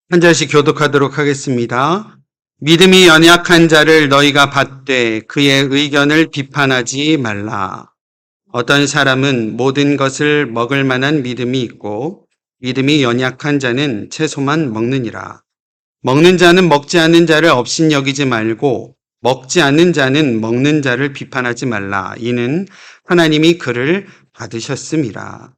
한 절씩 교독하도록 하겠습니다. 믿음이 연약한 자를 너희가 받되 그의 의견을 비판하지 말라. 어떤 사람은 모든 것을 먹을 만한 믿음이 있고 믿음이 연약한 자는 채소만 먹느니라. 먹는 자는 먹지 않는 자를 업신여기지 말고 먹지 않는 자는 먹는 자를 비판하지 말라. 이는 하나님이 그를 받으셨음이라.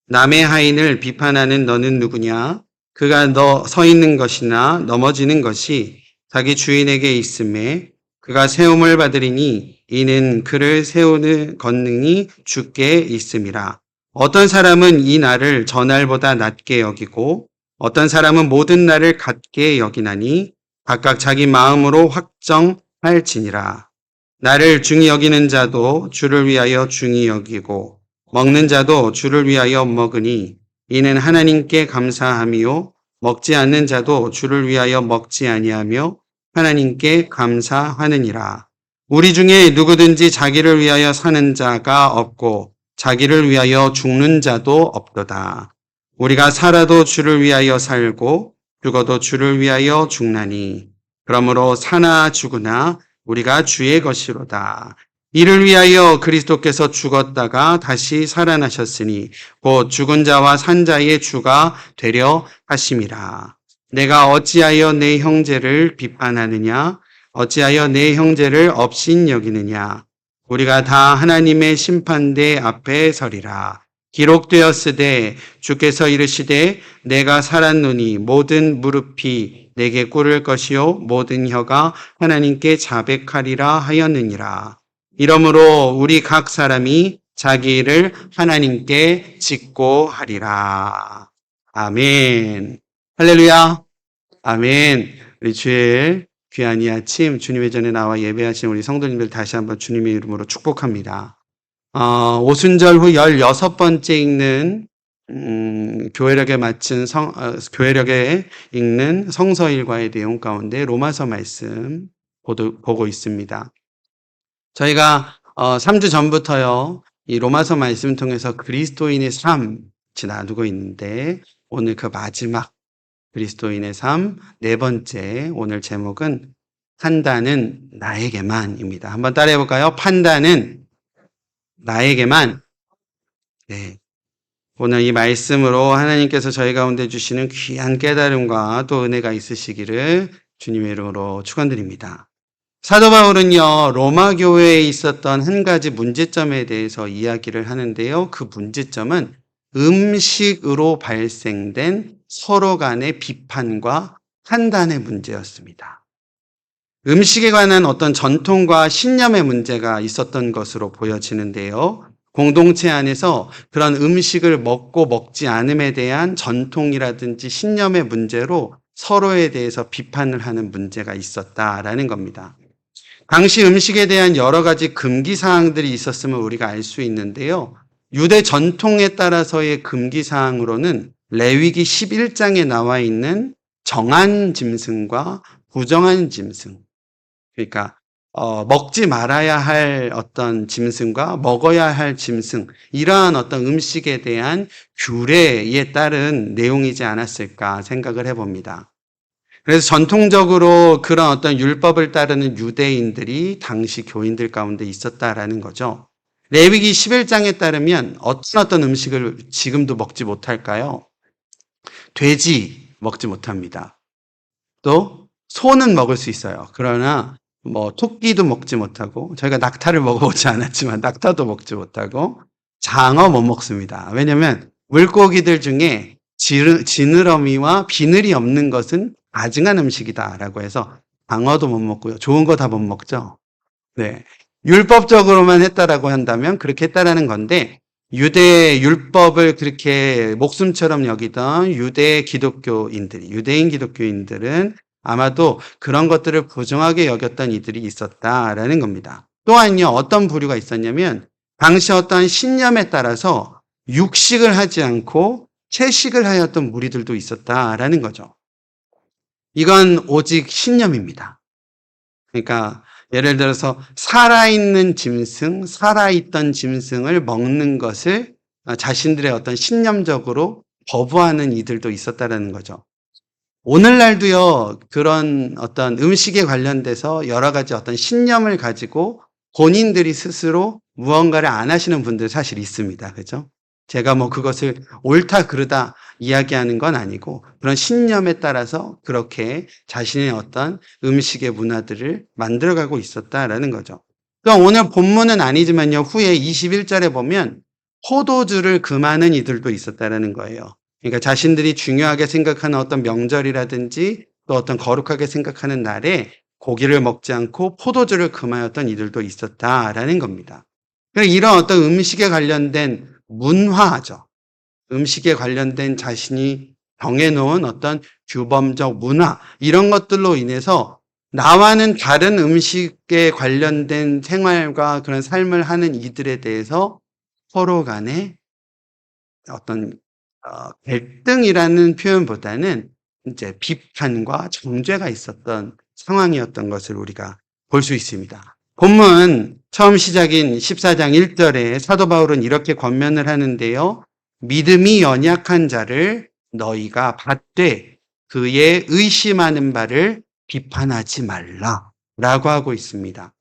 남의 하인을 비판하는 너는 누구냐? 그가 너 서 있는 것이나 넘어지는 것이 자기 주인에게 있음에 그가 세움을 받으리니 이는 그를 세우는 권능이 주께 있음이라. 어떤 사람은 이 날을 저날보다 낮게 여기고 어떤 사람은 모든 날을 같게 여기나니 각각 자기 마음으로 확정할지니라. 나를 중히 여기는 자도 주를 위하여 중히 여기고 먹는 자도 주를 위하여 먹으니 이는 하나님께 감사함이요 먹지 않는 자도 주를 위하여 먹지 아니하며 하나님께 감사하느니라. 우리 중에 누구든지 자기를 위하여 사는 자가 없고 자기를 위하여 죽는 자도 없도다. 우리가 살아도 주를 위하여 살고 죽어도 주를 위하여 죽나니 그러므로 사나 죽으나 우리가 주의 것이로다. 이를 위하여 그리스도께서 죽었다가 다시 살아나셨으니 곧 죽은 자와 산 자의 주가 되려 하심이라. 내가 어찌하여 내 형제를 비판하느냐? 어찌하여 내 형제를 업신 여기느냐? 우리가 다 하나님의 심판대 앞에 서리라. 기록되었으되 주께서 이르시되 내가 살았노니 모든 무릎이 내게 꿇을 것이요 모든 혀가 하나님께 자백하리라 하였느니라. 이러므로 우리 각 사람이 자기 일을 하나님께 짓고 하리라. 아멘. 할렐루야. 아멘. 우리 주일 귀한 이 아침 주님의 전에 나와 예배하신 우리 성도님들 다시 한번 주님의 이름으로 축복합니다. 오순절 후 16번째 읽는 교회력에 맞춘 교회력에 읽는 성서일과의 내용 가운데 로마서 말씀 보고 있습니다. 저희가 3주 전부터요, 이 로마서 말씀 통해서 그리스도인의 삶 나누고 있는데 오늘 그 마지막 그리스도인의 삶 네 번째 오늘 제목은 판단은 나에게만입니다. 한번 따라해 볼까요? 판단은 나에게만. 네. 오늘 이 말씀으로 하나님께서 저희 가운데 주시는 귀한 깨달음과 또 은혜가 있으시기를 주님의 이름으로 축원드립니다. 사도 바울은요, 로마 교회에 있었던 한 가지 문제점에 대해서 이야기를 하는데요. 그 문제점은 음식으로 발생된 서로 간의 비판과 판단의 문제였습니다. 음식에 관한 어떤 전통과 신념의 문제가 있었던 것으로 보여지는데요. 공동체 안에서 그런 음식을 먹고 먹지 않음에 대한 전통이라든지 신념의 문제로 서로에 대해서 비판을 하는 문제가 있었다라는 겁니다. 당시 음식에 대한 여러 가지 금기 사항들이 있었음을 우리가 알 수 있는데요. 유대 전통에 따라서의 금기 사항으로는 레위기 11장에 나와 있는 정한 짐승과 부정한 짐승, 그러니까 먹지 말아야 할 어떤 짐승과 먹어야 할 짐승, 이러한 어떤 음식에 대한 규례에 따른 내용이지 않았을까 생각을 해봅니다. 그래서 전통적으로 그런 어떤 율법을 따르는 유대인들이 당시 교인들 가운데 있었다라는 거죠. 레위기 11장에 따르면 어떤 음식을 지금도 먹지 못할까요? 돼지 먹지 못합니다. 또 소는 먹을 수 있어요. 그러나 토끼도 먹지 못하고, 저희가 낙타를 먹어보지 않았지만 낙타도 먹지 못하고, 장어 못 먹습니다. 왜냐하면 물고기들 중에 지느러미와 비늘이 없는 것은 가증한 음식이다라고 해서 장어도 못 먹고요. 좋은 거 다 못 먹죠. 네. 율법적으로만 했다라고 한다면 그렇게 했다라는 건데, 유대 율법을 그렇게 목숨처럼 여기던 유대인 기독교인들은 아마도 그런 것들을 부정하게 여겼던 이들이 있었다라는 겁니다. 또한요, 어떤 부류가 있었냐면 당시 어떤 신념에 따라서 육식을 하지 않고 채식을 하였던 무리들도 있었다라는 거죠. 이건 오직 신념입니다. 그러니까 예를 들어서 살아있던 짐승을 먹는 것을 자신들의 어떤 신념적으로 거부하는 이들도 있었다라는 거죠. 오늘날도요, 그런 어떤 음식에 관련돼서 여러 가지 어떤 신념을 가지고 본인들이 스스로 무언가를 안 하시는 분들 사실 있습니다. 그죠? 제가 뭐 그것을 옳다, 그르다 이야기하는 건 아니고 그런 신념에 따라서 그렇게 자신의 어떤 음식의 문화들을 만들어가고 있었다라는 거죠. 그럼 오늘 본문은 아니지만요, 후에 21절에 보면 포도주를 금하는 이들도 있었다라는 거예요. 그러니까 자신들이 중요하게 생각하는 어떤 명절이라든지 또 어떤 거룩하게 생각하는 날에 고기를 먹지 않고 포도주를 금하였던 이들도 있었다라는 겁니다. 그러니까 이런 어떤 음식에 관련된 문화죠. 음식에 관련된 자신이 정해놓은 어떤 규범적 문화, 이런 것들로 인해서 나와는 다른 음식에 관련된 생활과 그런 삶을 하는 이들에 대해서 서로 간에 어떤 갈등이라는 표현보다는 이제 비판과 정죄가 있었던 상황이었던 것을 우리가 볼 수 있습니다. 본문 처음 시작인 14장 1절에 사도 바울은 이렇게 권면을 하는데요. 믿음이 연약한 자를 너희가 받되 그의 의심하는 바를 비판하지 말라 라고 하고 있습니다.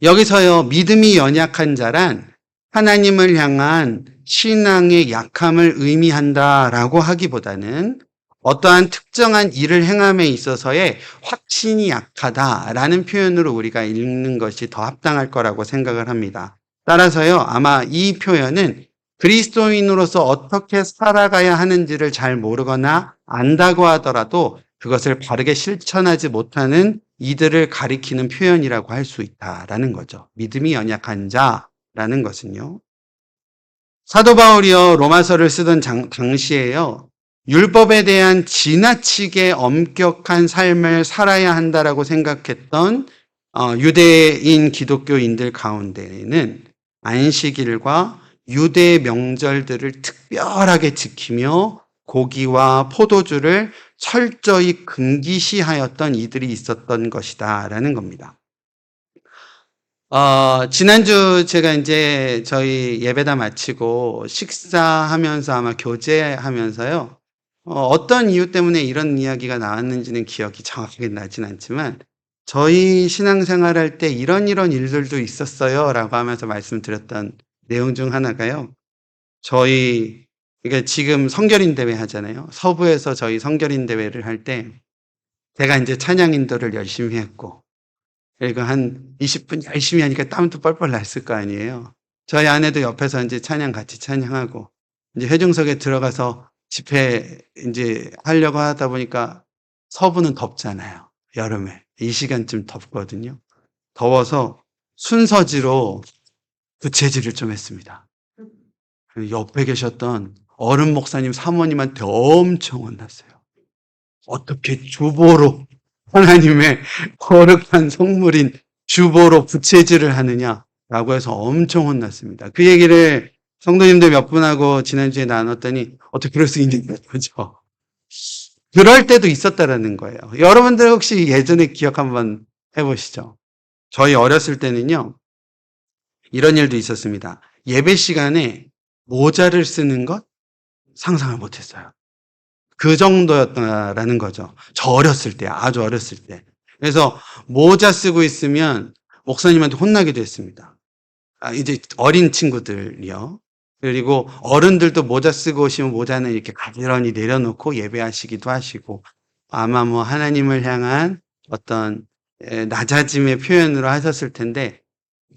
여기서요, 믿음이 연약한 자란 하나님을 향한 신앙의 약함을 의미한다라고 하기보다는 어떠한 특정한 일을 행함에 있어서의 확신이 약하다라는 표현으로 우리가 읽는 것이 더 합당할 거라고 생각을 합니다. 따라서요, 아마 이 표현은 그리스도인으로서 어떻게 살아가야 하는지를 잘 모르거나 안다고 하더라도 그것을 바르게 실천하지 못하는 이들을 가리키는 표현이라고 할 수 있다라는 거죠. 믿음이 연약한 자라는 것은요. 사도 바울이요, 로마서를 쓰던 당시에요, 율법에 대한 지나치게 엄격한 삶을 살아야 한다라고 생각했던 유대인 기독교인들 가운데에는 안식일과 유대 명절들을 특별하게 지키며 고기와 포도주를 철저히 금기시하였던 이들이 있었던 것이다라는 겁니다. 지난주 제가 이제 저희 예배다 마치고 식사하면서 아마 교제하면서요, 어떤 이유 때문에 이런 이야기가 나왔는지는 기억이 정확하게 나진 않지만, 저희 신앙생활 할 때 이런 일들도 있었어요 라고 하면서 말씀드렸던 내용 중 하나가요, 그러니까 지금 성결인 대회 하잖아요. 서부에서 저희 성결인 대회를 할 때 제가 이제 찬양 인도를 열심히 했고, 그리고 한 20분 열심히 하니까 땀도 뻘뻘 났을 거 아니에요. 저희 아내도 옆에서 이제 같이 찬양하고, 이제 회중석에 들어가서 집회 이제 하려고 하다 보니까 서부는 덥잖아요. 여름에. 이 시간쯤 덥거든요. 더워서 순서지로 부채질을 좀 했습니다. 옆에 계셨던 어른 목사님 사모님한테 엄청 혼났어요. 어떻게 주보로 하나님의 거룩한 성물인 주보로 부채질을 하느냐라고 해서 엄청 혼났습니다. 그 얘기를 성도님들 몇 분하고 지난주에 나눴더니 어떻게 그럴 수 있는 거죠. 그럴 때도 있었다라는 거예요. 여러분들 혹시 예전에 기억 한번 해보시죠. 저희 어렸을 때는요, 이런 일도 있었습니다. 예배 시간에 모자를 쓰는 것 상상을 못했어요. 그 정도였다라는 거죠. 저 어렸을 때, 아주 어렸을 때. 그래서 모자 쓰고 있으면 목사님한테 혼나기도 했습니다. 이제 어린 친구들이요. 그리고 어른들도 모자 쓰고 오시면 모자는 이렇게 가지런히 내려놓고 예배하시기도 하시고, 아마 뭐 하나님을 향한 어떤 낮아짐의 표현으로 하셨을 텐데,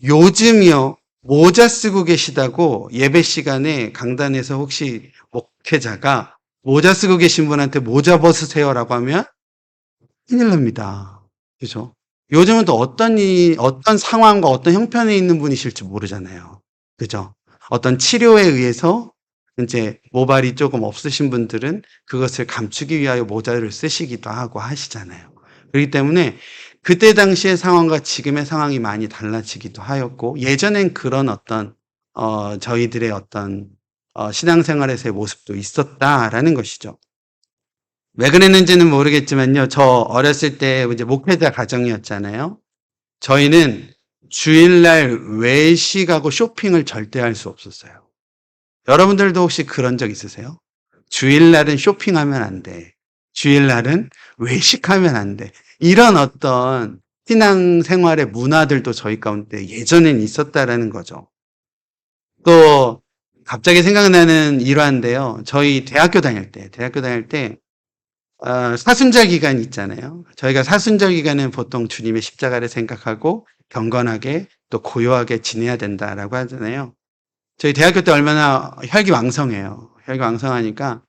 요즘이요, 모자 쓰고 계시다고 예배 시간에 강단에서 혹시 목회자가 모자 쓰고 계신 분한테 모자 벗으세요라고 하면 큰일 납니다. 그죠? 요즘은 또 어떤 상황과 어떤 형편에 있는 분이실지 모르잖아요. 그죠? 어떤 치료에 의해서 이제 모발이 조금 없으신 분들은 그것을 감추기 위하여 모자를 쓰시기도 하고 하시잖아요. 그렇기 때문에 그때 당시의 상황과 지금의 상황이 많이 달라지기도 하였고, 예전엔 그런 어떤 저희들의 어떤 신앙생활에서의 모습도 있었다라는 것이죠. 왜 그랬는지는 모르겠지만요, 저 어렸을 때 이제 목회자 가정이었잖아요. 저희는 주일날 외식하고 쇼핑을 절대 할 수 없었어요. 여러분들도 혹시 그런 적 있으세요? 주일날은 쇼핑하면 안 돼. 주일날은 외식하면 안 돼. 이런 어떤 신앙생활의 문화들도 저희 가운데 예전엔 있었다라는 거죠. 또 갑자기 생각나는 일화인데요. 저희 대학교 다닐 때 사순절 기간 있잖아요. 저희가 사순절 기간은 보통 주님의 십자가를 생각하고 경건하게 또 고요하게 지내야 된다라고 하잖아요. 저희 대학교 때 얼마나 혈기왕성해요. 혈기왕성하니까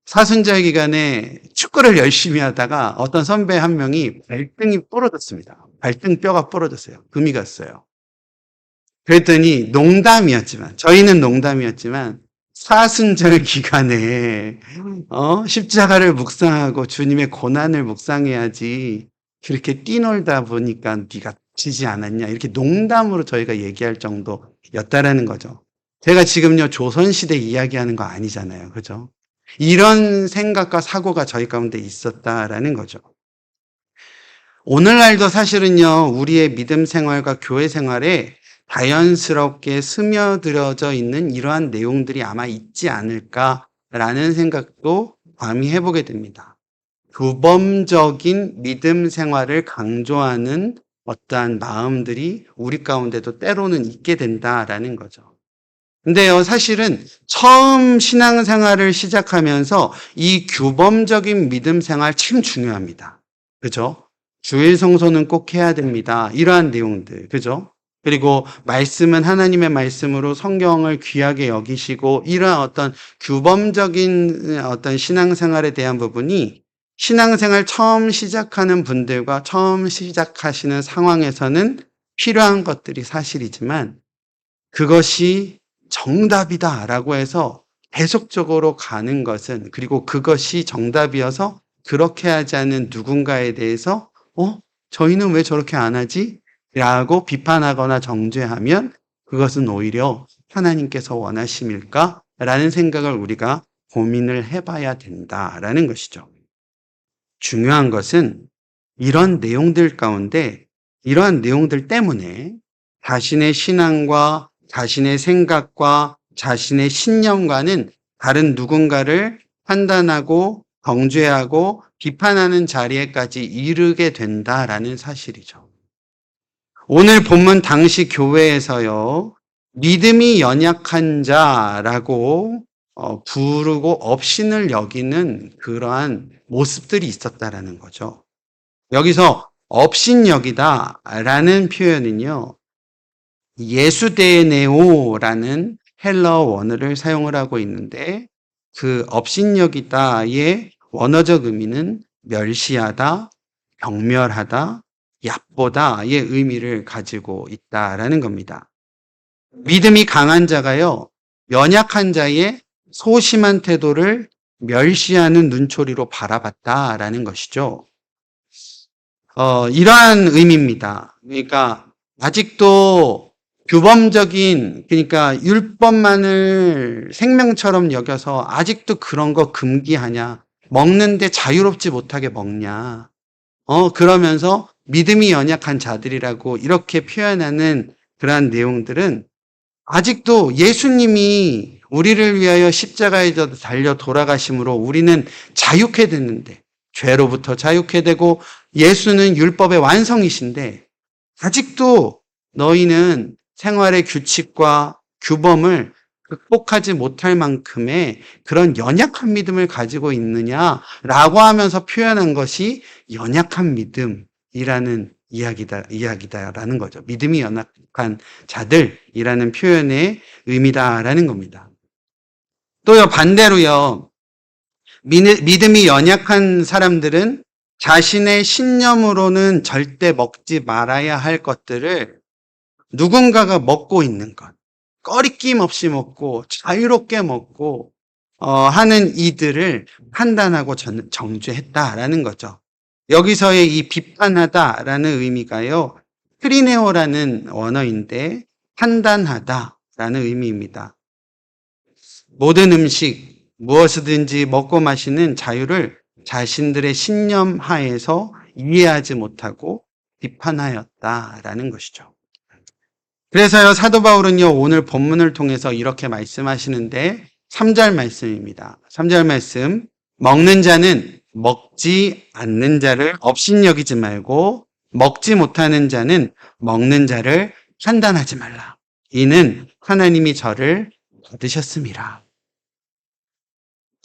사순절 기간에 축구를 열심히 하다가 어떤 선배 한 명이 발등이 부러졌습니다. 발등뼈가 부러졌어요. 금이 갔어요. 그랬더니 저희는 농담이었지만 사순절 기간에 십자가를 묵상하고 주님의 고난을 묵상해야지 그렇게 뛰놀다 보니까 네가 지지 않았냐 이렇게 농담으로 저희가 얘기할 정도였다라는 거죠. 제가 지금요 조선시대 이야기하는 거 아니잖아요. 그죠? 이런 생각과 사고가 저희 가운데 있었다라는 거죠. 오늘날도 사실은요 우리의 믿음 생활과 교회 생활에 자연스럽게 스며들어져 있는 이러한 내용들이 아마 있지 않을까라는 생각도 감히 해보게 됩니다. 규범적인 믿음 생활을 강조하는 어떠한 마음들이 우리 가운데도 때로는 있게 된다라는 거죠. 근데요, 사실은 처음 신앙생활을 시작하면서 이 규범적인 믿음 생활 참 중요합니다. 그죠? 주일 성소는 꼭 해야 됩니다. 이러한 내용들. 그죠? 그리고 말씀은 하나님의 말씀으로 성경을 귀하게 여기시고 이러한 어떤 규범적인 어떤 신앙생활에 대한 부분이 신앙생활 처음 시작하는 분들과 처음 시작하시는 상황에서는 필요한 것들이 사실이지만 그것이 정답이다라고 해서 계속적으로 가는 것은 그리고 그것이 정답이어서 그렇게 하지 않는 누군가에 대해서 저희는 왜 저렇게 안 하지? 라고 비판하거나 정죄하면 그것은 오히려 하나님께서 원하심일까? 라는 생각을 우리가 고민을 해봐야 된다라는 것이죠. 중요한 것은 이런 내용들 가운데 이러한 내용들 때문에 자신의 신앙과 자신의 생각과 자신의 신념과는 다른 누군가를 판단하고 정죄하고 비판하는 자리에까지 이르게 된다라는 사실이죠. 오늘 본문 당시 교회에서요, 믿음이 연약한 자라고 부르고 업신을 여기는 그러한 모습들이 있었다라는 거죠. 여기서 업신여기다라는 표현은요, 예수데네오라는 헬러 원어를 사용을 하고 있는데 그 업신여기다의 원어적 의미는 멸시하다, 경멸하다, 얕보다의 의미를 가지고 있다라는 겁니다. 믿음이 강한 자가요, 연약한 자의 소심한 태도를 멸시하는 눈초리로 바라봤다라는 것이죠. 이러한 의미입니다. 그러니까 아직도 규범적인, 그러니까 율법만을 생명처럼 여겨서 아직도 그런 거 금기하냐, 먹는데 자유롭지 못하게 먹냐, 그러면서 믿음이 연약한 자들이라고 이렇게 표현하는 그러한 내용들은 아직도 예수님이 우리를 위하여 십자가에 달려 돌아가심으로 우리는 자유케 됐는데 죄로부터 자유케 되고 예수는 율법의 완성이신데 아직도 너희는 생활의 규칙과 규범을 극복하지 못할 만큼의 그런 연약한 믿음을 가지고 있느냐라고 하면서 표현한 것이 연약한 믿음이라는 이야기다라는 거죠. 믿음이 연약한 자들이라는 표현의 의미다라는 겁니다. 또요, 반대로요, 믿음이 연약한 사람들은 자신의 신념으로는 절대 먹지 말아야 할 것들을 누군가가 먹고 있는 것, 꺼리낌 없이 먹고 자유롭게 먹고 하는 이들을 판단하고 정죄했다라는 거죠. 여기서의 이 비판하다라는 의미가요, 크리네오라는 원어인데 판단하다라는 의미입니다. 모든 음식, 무엇이든지 먹고 마시는 자유를 자신들의 신념 하에서 이해하지 못하고 비판하였다라는 것이죠. 그래서요, 사도 바울은요, 오늘 본문을 통해서 이렇게 말씀하시는데 3절 말씀입니다. 3절 말씀, 먹는 자는 먹지 않는 자를 업신여기지 말고 먹지 못하는 자는 먹는 자를 판단하지 말라. 이는 하나님이 저를 받으셨음이라.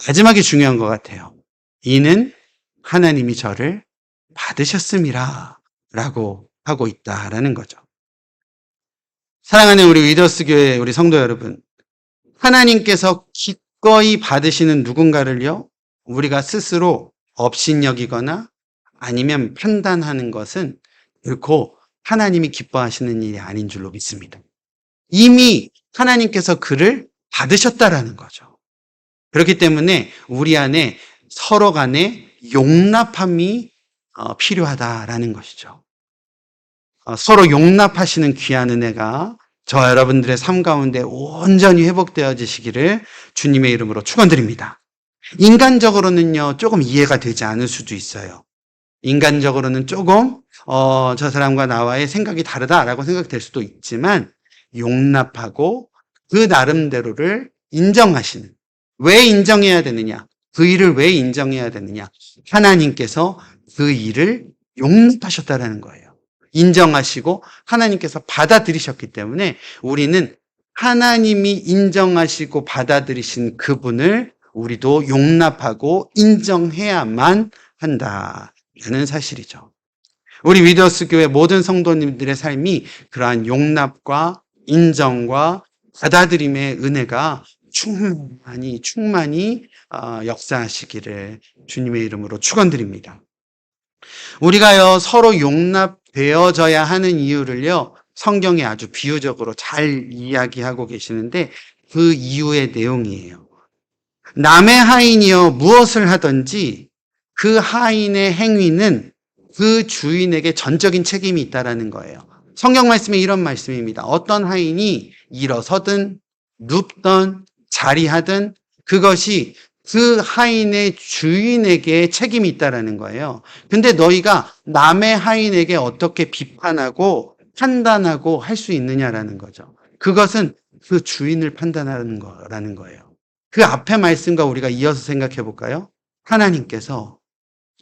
마지막이 중요한 것 같아요. 이는 하나님이 저를 받으셨음이라 라고 하고 있다라는 거죠. 사랑하는 우리 위더스 교회 우리 성도 여러분, 하나님께서 기꺼이 받으시는 누군가를요, 우리가 스스로 업신여기거나 아니면 판단하는 것은 결코 하나님이 기뻐하시는 일이 아닌 줄로 믿습니다. 이미 하나님께서 그를 받으셨다라는 거죠. 그렇기 때문에 우리 안에 서로 간에 용납함이 필요하다라는 것이죠. 서로 용납하시는 귀한 은혜가 저 여러분들의 삶 가운데 온전히 회복되어지시기를 주님의 이름으로 축원드립니다. 인간적으로는요, 조금 이해가 되지 않을 수도 있어요. 인간적으로는 조금 저 사람과 나와의 생각이 다르다라고 생각될 수도 있지만 용납하고 그 나름대로를 인정하시는, 왜 인정해야 되느냐? 그 일을 왜 인정해야 되느냐? 하나님께서 그 일을 용납하셨다라는 거예요. 인정하시고 하나님께서 받아들이셨기 때문에 우리는 하나님이 인정하시고 받아들이신 그분을 우리도 용납하고 인정해야만 한다는 사실이죠. 우리 위더스 교회 모든 성도님들의 삶이 그러한 용납과 인정과 받아들임의 은혜가 충만히 역사하시기를 주님의 이름으로 축원드립니다. 우리가요, 서로 용납되어져야 하는 이유를요, 성경에 아주 비유적으로 잘 이야기하고 계시는데 그 이유의 내용이에요. 남의 하인이요 무엇을 하든지 그 하인의 행위는 그 주인에게 전적인 책임이 있다라는 거예요. 성경 말씀에 이런 말씀입니다. 어떤 하인이 일어서든 눕던 자리하든 그것이 그 하인의 주인에게 책임이 있다라는 거예요. 근데 너희가 남의 하인에게 어떻게 비판하고 판단하고 할 수 있느냐라는 거죠. 그것은 그 주인을 판단하는 거라는 거예요. 그 앞에 말씀과 우리가 이어서 생각해 볼까요? 하나님께서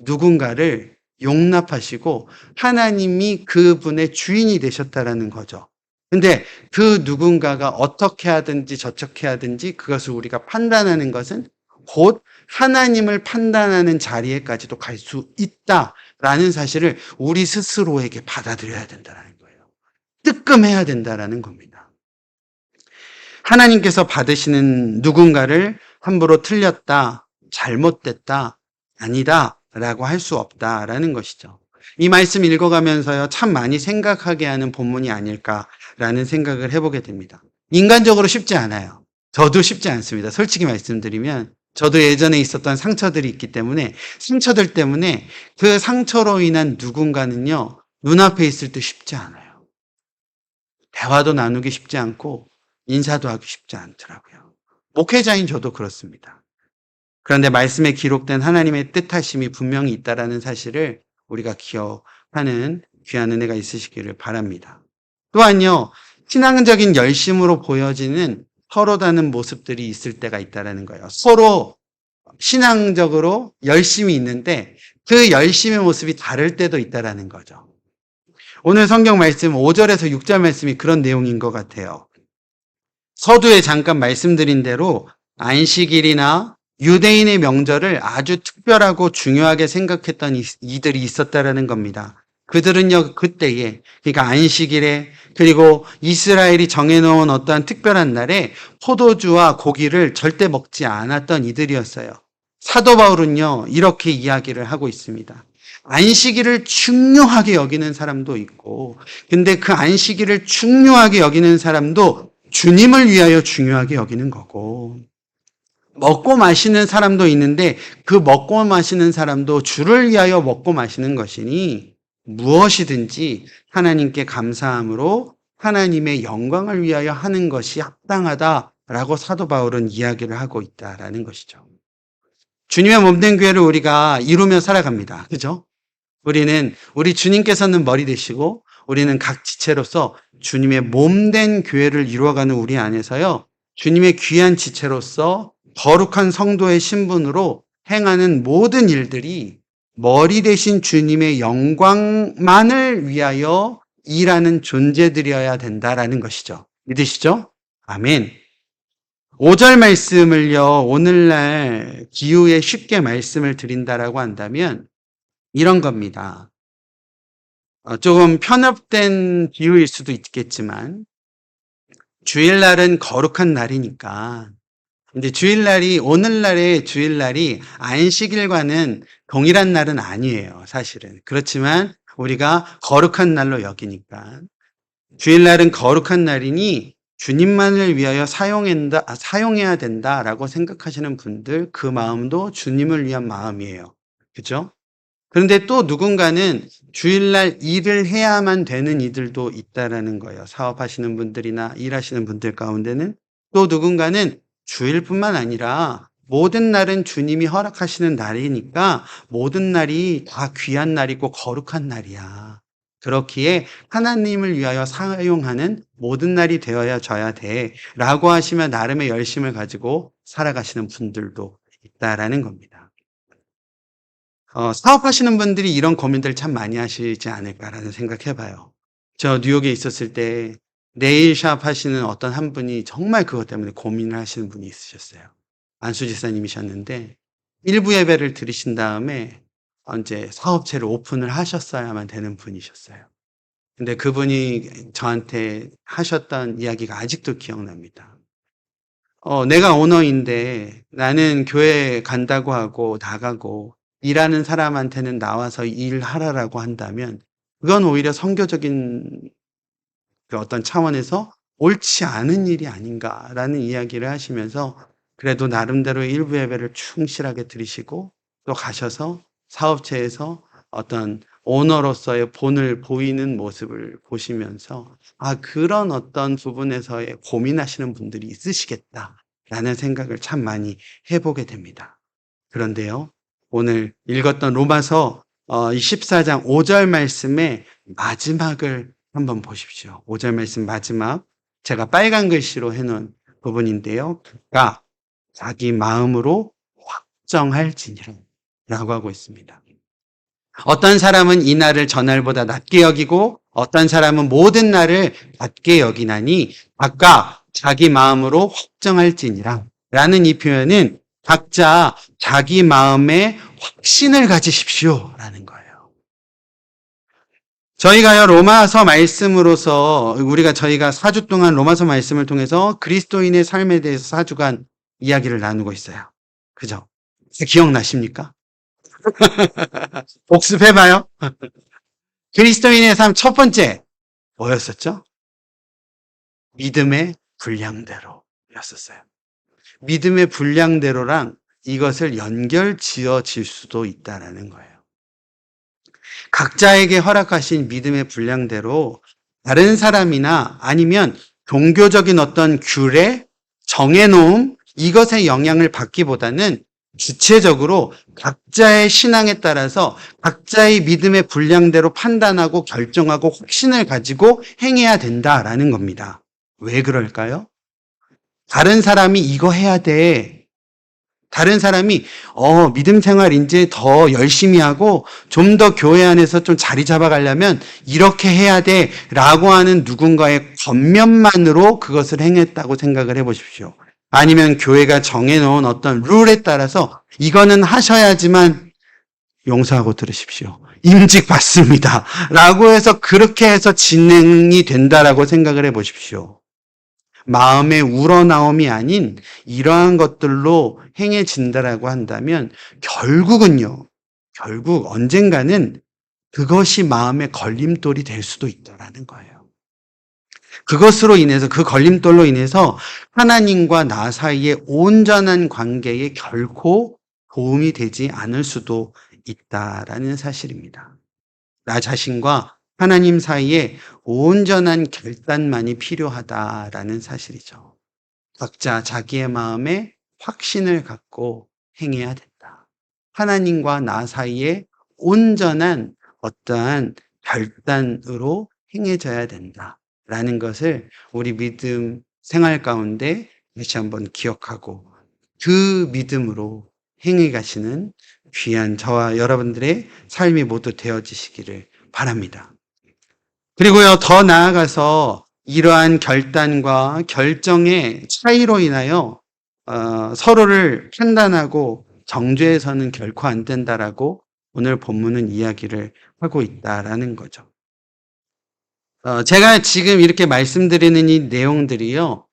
누군가를 용납하시고 하나님이 그분의 주인이 되셨다라는 거죠. 근데 그 누군가가 어떻게 하든지 저렇게 하든지 그것을 우리가 판단하는 것은 곧 하나님을 판단하는 자리에까지도 갈 수 있다라는 사실을 우리 스스로에게 받아들여야 된다는 거예요. 뜨끔해야 된다는 겁니다. 하나님께서 받으시는 누군가를 함부로 틀렸다, 잘못됐다, 아니다 라고 할 수 없다라는 것이죠. 이 말씀 읽어가면서요, 참 많이 생각하게 하는 본문이 아닐까라는 생각을 해보게 됩니다. 인간적으로 쉽지 않아요. 저도 쉽지 않습니다. 솔직히 말씀드리면 저도 예전에 있었던 상처들이 있기 때문에 상처들 때문에 그 상처로 인한 누군가는요, 눈앞에 있을 때 쉽지 않아요. 대화도 나누기 쉽지 않고 인사도 하기 쉽지 않더라고요. 목회자인 저도 그렇습니다. 그런데 말씀에 기록된 하나님의 뜻하심이 분명히 있다라는 사실을 우리가 기억하는 귀한 은혜가 있으시기를 바랍니다. 또한요, 신앙적인 열심으로 보여지는 서로 다른 모습들이 있을 때가 있다라는 거예요. 서로 신앙적으로 열심히 있는데 그 열심의 모습이 다를 때도 있다라는 거죠. 오늘 성경 말씀 5절에서 6절 말씀이 그런 내용인 것 같아요. 서두에 잠깐 말씀드린 대로 안식일이나 유대인의 명절을 아주 특별하고 중요하게 생각했던 이들이 있었다라는 겁니다. 그들은요, 그때에, 그러니까 안식일에, 그리고 이스라엘이 정해놓은 어떠한 특별한 날에 포도주와 고기를 절대 먹지 않았던 이들이었어요. 사도 바울은요, 이렇게 이야기를 하고 있습니다. 안식일을 중요하게 여기는 사람도 있고, 근데 그 안식일을 중요하게 여기는 사람도 주님을 위하여 중요하게 여기는 거고, 먹고 마시는 사람도 있는데 그 먹고 마시는 사람도 주를 위하여 먹고 마시는 것이니 무엇이든지 하나님께 감사함으로 하나님의 영광을 위하여 하는 것이 합당하다라고 사도 바울은 이야기를 하고 있다라는 것이죠. 주님의 몸된 교회를 우리가 이루며 살아갑니다. 그죠? 우리 주님께서는 머리 되시고 우리는 각 지체로서 주님의 몸된 교회를 이루어가는 우리 안에서요, 주님의 귀한 지체로서 거룩한 성도의 신분으로 행하는 모든 일들이 머리 대신 주님의 영광만을 위하여 일하는 존재들이어야 된다라는 것이죠. 믿으시죠? 아멘. 5절 말씀을요, 오늘날 기후에 쉽게 말씀을 드린다라고 한다면 이런 겁니다. 조금 편협된 비유일 수도 있겠지만, 주일날은 거룩한 날이니까, 근데 오늘날의 주일날이 안식일과는 동일한 날은 아니에요, 사실은. 그렇지만 우리가 거룩한 날로 여기니까. 주일날은 거룩한 날이니 주님만을 위하여 사용해야 된다라고 생각하시는 분들, 그 마음도 주님을 위한 마음이에요. 그죠? 그런데 또 누군가는 주일날 일을 해야만 되는 이들도 있다라는 거예요. 사업하시는 분들이나 일하시는 분들 가운데는. 또 누군가는 주일뿐만 아니라 모든 날은 주님이 허락하시는 날이니까 모든 날이 다 귀한 날이고 거룩한 날이야. 그렇기에 하나님을 위하여 사용하는 모든 날이 되어져야 돼 라고 하시면 나름의 열심을 가지고 살아가시는 분들도 있다라는 겁니다. 사업하시는 분들이 이런 고민들 참 많이 하시지 않을까라는 생각해봐요. 저 뉴욕에 있었을 때 네일샵 하시는 어떤 한 분이 정말 그것 때문에 고민을 하시는 분이 있으셨어요. 안수 지사님이셨는데 일부 예배를 드리신 다음에 이제 사업체를 오픈을 하셨어야만 되는 분이셨어요. 근데 그분이 저한테 하셨던 이야기가 아직도 기억납니다. 내가 오너인데 나는 교회 간다고 하고 나가고 일하는 사람한테는 나와서 일하라라고 한다면 그건 오히려 선교적인 그 어떤 차원에서 옳지 않은 일이 아닌가라는 이야기를 하시면서 그래도 나름대로 일부 예배를 충실하게 드리시고 또 가셔서 사업체에서 어떤 오너로서의 본을 보이는 모습을 보시면서 그런 어떤 부분에서의 고민하시는 분들이 있으시겠다라는 생각을 참 많이 해보게 됩니다. 그런데요, 오늘 읽었던 로마서 14장 5절 말씀의 마지막을 한번 보십시오. 5절 말씀 마지막, 제가 빨간 글씨로 해놓은 부분인데요. 그가 자기 마음으로 확정할지니라 라고 하고 있습니다. 어떤 사람은 이 날을 전날보다 낮게 여기고 어떤 사람은 모든 날을 낮게 여기나니 각각 자기 마음으로 확정할지니라 라는 이 표현은 각자 자기 마음에 확신을 가지십시오 라는 거예요. 저희가요, 로마서 말씀으로서, 저희가 4주 동안 로마서 말씀을 통해서 그리스도인의 삶에 대해서 4주간 이야기를 나누고 있어요. 그죠? 기억나십니까? 복습해봐요. 그리스도인의 삶 첫 번째, 뭐였었죠? 믿음의 분량대로였었어요. 믿음의 분량대로랑 이것을 연결 지어질 수도 있다는 거예요. 각자에게 허락하신 믿음의 분량대로 다른 사람이나 아니면 종교적인 어떤 규례, 정해놓음, 이것의 영향을 받기보다는 주체적으로 각자의 신앙에 따라서 각자의 믿음의 분량대로 판단하고 결정하고 확신을 가지고 행해야 된다라는 겁니다. 왜 그럴까요? 다른 사람이 이거 해야 돼. 다른 사람이 믿음 생활 이제 더 열심히 하고 좀 더 교회 안에서 좀 자리 잡아가려면 이렇게 해야 돼 라고 하는 누군가의 겉면만으로 그것을 행했다고 생각을 해보십시오. 아니면 교회가 정해놓은 어떤 룰에 따라서 이거는 하셔야지만 용서하고 들으십시오. 임직 받습니다 라고 해서 그렇게 해서 진행이 된다라고 생각을 해보십시오. 마음의 우러나옴이 아닌 이러한 것들로 행해진다라고 한다면 결국 언젠가는 그것이 마음의 걸림돌이 될 수도 있다라는 거예요. 그것으로 인해서, 그 걸림돌로 인해서 하나님과 나 사이의 온전한 관계에 결코 도움이 되지 않을 수도 있다라는 사실입니다. 나 자신과 하나님 사이에 온전한 결단만이 필요하다라는 사실이죠. 각자 자기의 마음에 확신을 갖고 행해야 된다. 하나님과 나 사이에 온전한 어떠한 결단으로 행해져야 된다라는 것을 우리 믿음 생활 가운데 다시 한번 기억하고 그 믿음으로 행해 가시는 귀한 저와 여러분들의 삶이 모두 되어지시기를 바랍니다. 그리고요, 더 나아가서 이러한 결단과 결정의 차이로 인하여 서로를 판단하고 정죄해서는 결코 안 된다라고 오늘 본문은 이야기를 하고 있다라는 거죠. 제가 지금 이렇게 말씀드리는 이 내용들이요,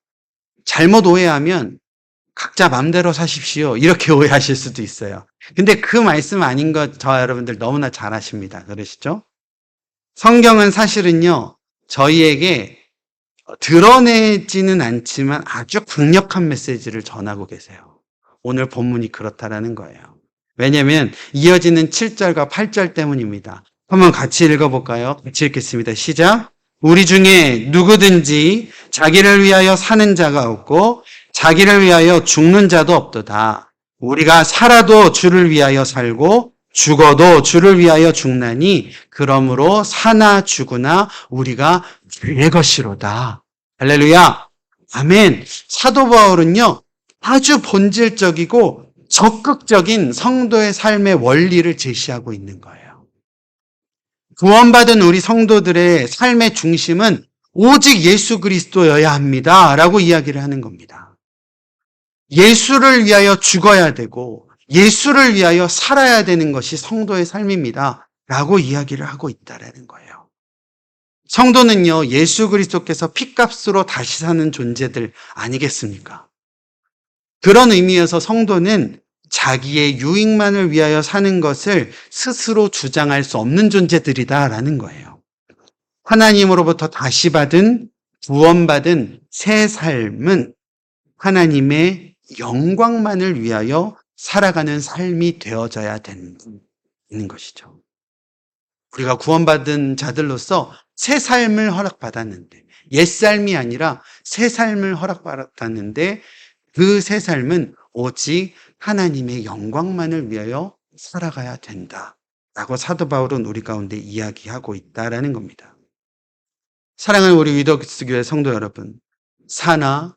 잘못 오해하면 각자 맘대로 사십시오, 이렇게 오해하실 수도 있어요. 근데 그 말씀 아닌 거 저와 여러분들 너무나 잘 아십니다. 그러시죠? 성경은 사실은요, 저희에게 드러내지는 않지만 아주 강력한 메시지를 전하고 계세요. 오늘 본문이 그렇다라는 거예요. 왜냐하면 이어지는 7절과 8절 때문입니다. 한번 같이 읽어볼까요? 같이 읽겠습니다. 시작. 우리 중에 누구든지 자기를 위하여 사는 자가 없고 자기를 위하여 죽는 자도 없도다. 우리가 살아도 주를 위하여 살고 죽어도 주를 위하여 죽나니 그러므로 사나 죽으나 우리가 주의 것이로다. 할렐루야. 아멘. 사도 바울은요, 아주 본질적이고 적극적인 성도의 삶의 원리를 제시하고 있는 거예요. 구원받은 우리 성도들의 삶의 중심은 오직 예수 그리스도여야 합니다 라고 이야기를 하는 겁니다. 예수를 위하여 죽어야 되고 예수를 위하여 살아야 되는 것이 성도의 삶입니다 라고 이야기를 하고 있다는 거예요. 성도는요, 예수 그리스도께서 핏값으로 다시 사는 존재들 아니겠습니까? 그런 의미에서 성도는 자기의 유익만을 위하여 사는 것을 스스로 주장할 수 없는 존재들이다라는 거예요. 하나님으로부터 다시 받은, 구원받은 새 삶은 하나님의 영광만을 위하여 살아가는 삶이 되어져야 되는 것이죠. 우리가 구원받은 자들로서 새 삶을 허락받았는데, 옛 삶이 아니라 새 삶을 허락받았는데 그 새 삶은 오직 하나님의 영광만을 위하여 살아가야 된다라고 사도 바울은 우리 가운데 이야기하고 있다라는 겁니다. 사랑하는 우리 위더스 교회 성도 여러분, 사나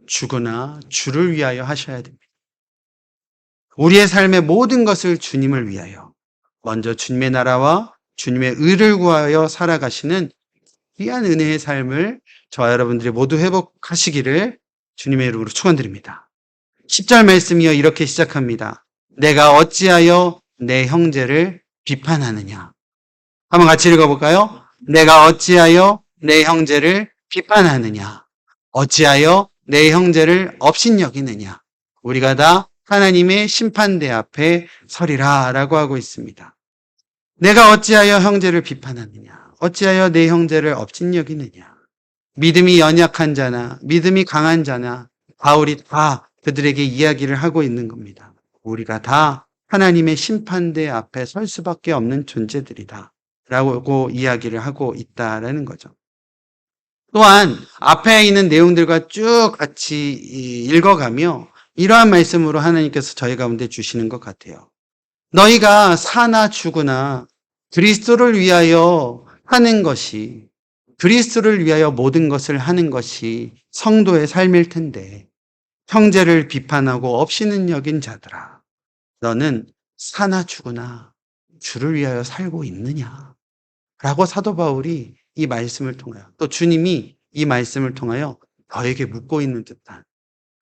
죽으나 주를 위하여 하셔야 됩니다. 우리의 삶의 모든 것을 주님을 위하여, 먼저 주님의 나라와 주님의 의를 구하여 살아가시는 귀한 은혜의 삶을 저와 여러분들이 모두 회복하시기를 주님의 이름으로 축원드립니다. 10절 말씀이요, 이렇게 시작합니다. 내가 어찌하여 내 형제를 비판하느냐. 한번 같이 읽어볼까요? 내가 어찌하여 내 형제를 비판하느냐. 어찌하여 내 형제를 업신여기느냐. 우리가 다 하나님의 심판대 앞에 서리라 라고 하고 있습니다. 내가 어찌하여 형제를 비판하느냐. 어찌하여 내 형제를 업신여기느냐. 믿음이 연약한 자나 믿음이 강한 자나 바울이 다 그들에게 이야기를 하고 있는 겁니다. 우리가 다 하나님의 심판대 앞에 설 수밖에 없는 존재들이다 라고 이야기를 하고 있다라는 거죠. 또한 앞에 있는 내용들과 쭉 같이 읽어가며 이러한 말씀으로 하나님께서 저희 가운데 주시는 것 같아요. 너희가 사나 죽으나 그리스도를 위하여 하는 것이, 그리스도를 위하여 모든 것을 하는 것이 성도의 삶일 텐데, 형제를 비판하고 업신은 여긴 자들아, 너는 사나 죽으나 주를 위하여 살고 있느냐? 라고 사도 바울이 이 말씀을 통하여, 또 주님이 이 말씀을 통하여 저에게 묻고 있는 듯한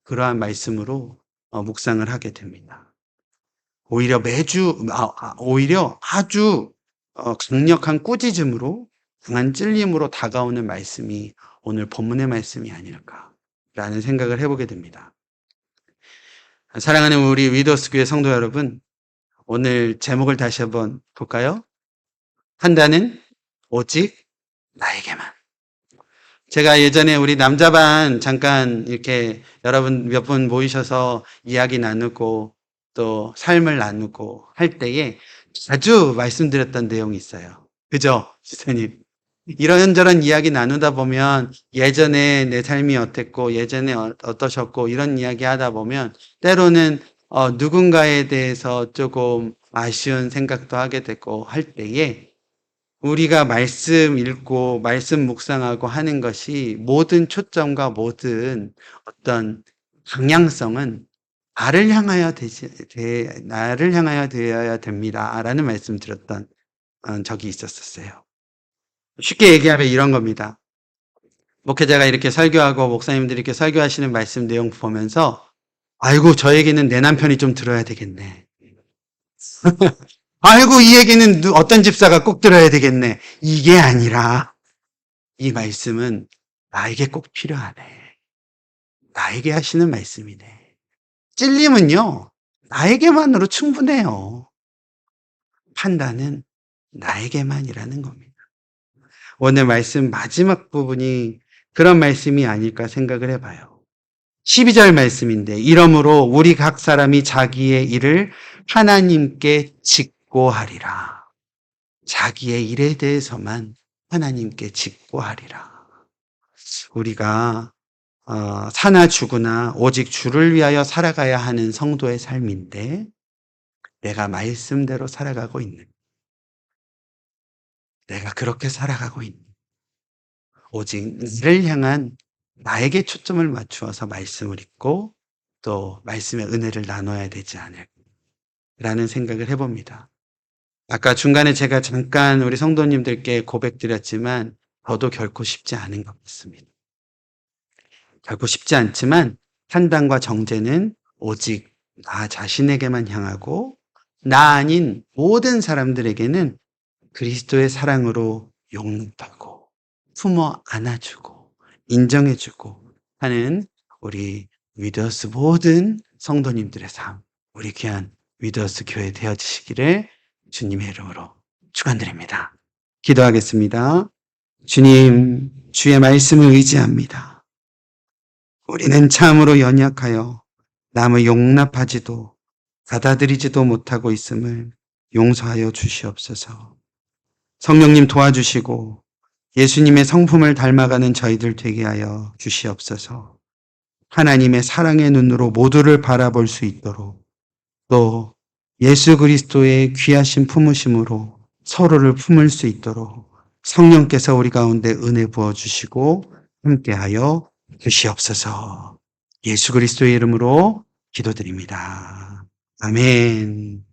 그러한 말씀으로 묵상을 하게 됩니다. 오히려 아주 강력한 꾸짖음으로, 강한 찔림으로 다가오는 말씀이 오늘 본문의 말씀이 아닐까라는 생각을 해보게 됩니다. 사랑하는 우리 위더스 교회 성도 여러분, 오늘 제목을 다시 한번 볼까요? 판단은 오직 나에게만. 제가 예전에 우리 남자반 잠깐 이렇게 여러분 몇 분 모이셔서 이야기 나누고 또 삶을 나누고 할 때에 자주 말씀드렸던 내용이 있어요. 그죠, 지사님? 이런저런 이야기 나누다 보면 예전에 내 삶이 어땠고 예전에 어떠셨고 이런 이야기 하다 보면 때로는 누군가에 대해서 조금 아쉬운 생각도 하게 되고 할 때에 우리가 말씀 읽고 말씀 묵상하고 하는 것이 모든 초점과 모든 어떤 방향성은 나를 향하여 되어야 됩니다. 라는 말씀 드렸던 적이 있었어요. 쉽게 얘기하면 이런 겁니다. 목회자가 이렇게 설교하고 목사님들이 이렇게 설교하시는 말씀 내용 보면서 아이고 저에게는 내 남편이 좀 들어야 되겠네. 아이고 이 얘기는 어떤 집사가 꼭 들어야 되겠네. 이게 아니라 이 말씀은 나에게 꼭 필요하네. 나에게 하시는 말씀이네. 찔림은요. 나에게만으로 충분해요. 판단은 나에게만이라는 겁니다. 오늘 말씀 마지막 부분이 그런 말씀이 아닐까 생각을 해봐요. 12절 말씀인데 이러므로 우리 각 사람이 자기의 일을 하나님께 직고하리라. 자기의 일에 대해서만 하나님께 직고하리라. 우리가 사나 죽으나 오직 주를 위하여 살아가야 하는 성도의 삶인데 내가 말씀대로 살아가고 있는, 내가 그렇게 살아가고 있는, 오직 나를 향한 나에게 초점을 맞추어서 말씀을 읽고 또 말씀의 은혜를 나눠야 되지 않을까라는 생각을 해봅니다. 아까 중간에 제가 잠깐 우리 성도님들께 고백드렸지만 저도 결코 쉽지 않은 것 같습니다. 결코 쉽지 않지만 판단과 정죄는 오직 나 자신에게만 향하고 나 아닌 모든 사람들에게는 그리스도의 사랑으로 용납하고 품어 안아주고 인정해주고 하는 우리 위더스 모든 성도님들의 삶, 우리 귀한 위더스 교회 되어지시기를 주님의 이름으로 축원드립니다. 기도하겠습니다. 주님, 주의 말씀을 의지합니다. 우리는 참으로 연약하여 남을 용납하지도 받아들이지도 못하고 있음을 용서하여 주시옵소서. 성령님 도와주시고 예수님의 성품을 닮아가는 저희들 되게 하여 주시옵소서. 하나님의 사랑의 눈으로 모두를 바라볼 수 있도록 또 예수 그리스도의 귀하신 품으심으로 서로를 품을 수 있도록 성령께서 우리 가운데 은혜 부어주시고 함께하여 주시옵소서. 예수 그리스도의 이름으로 기도드립니다. 아멘.